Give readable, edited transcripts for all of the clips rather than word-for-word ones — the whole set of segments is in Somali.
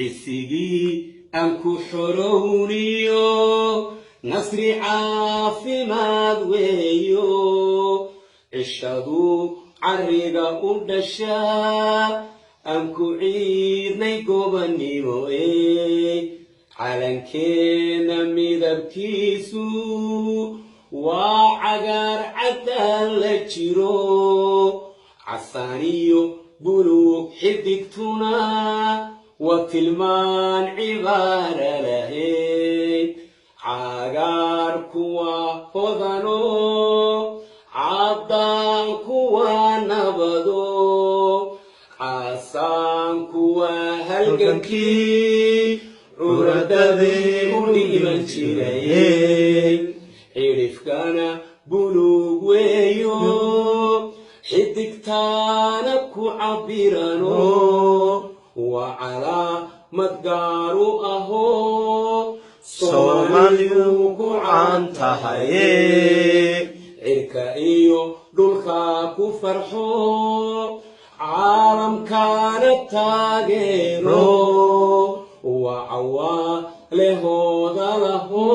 عسيقي أنكو حرونيو نصري عافي مادويو عشادو عريقا قدشا أنكو عيدني قوبانيمو calankeena midabkiisu waa cagaar cadaan la jiro casaaniyo buluug xidigtuna waa tilmaan cibaara lahayd cagaar kuwa hodano caddaan kuwa nabado casaan kuwa halgankii uradadii u dhiiban jirayey cirifkana buluug weeyo xidigtaana ku cabirano waa calaamad gaaru ahoo soomaaliyu ku caan tahaye cirka iyo dhulka ku farxo caalamkana taageero وعوالهودا لهو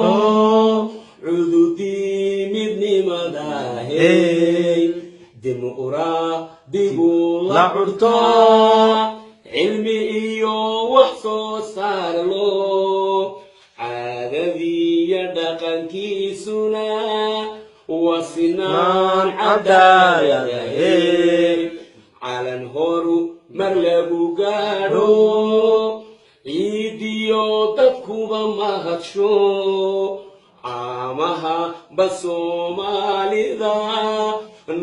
عدودي مدني مداهي دمورا ديبو لعرطا علمي إيو وحصو سارلو عادذي يدقن كيسونا وسنان عدايا على نهورو مرلبو قارو idiyo dadkuba mahadsho amaha basomaalida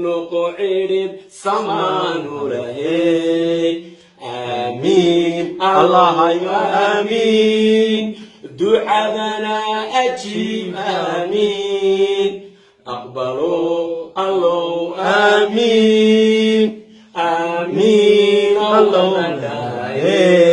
noqo cirib samaanurahe amiin allahayo amiin ducadana ajiib amiin aqbalo allow amiin amiin allow nadaye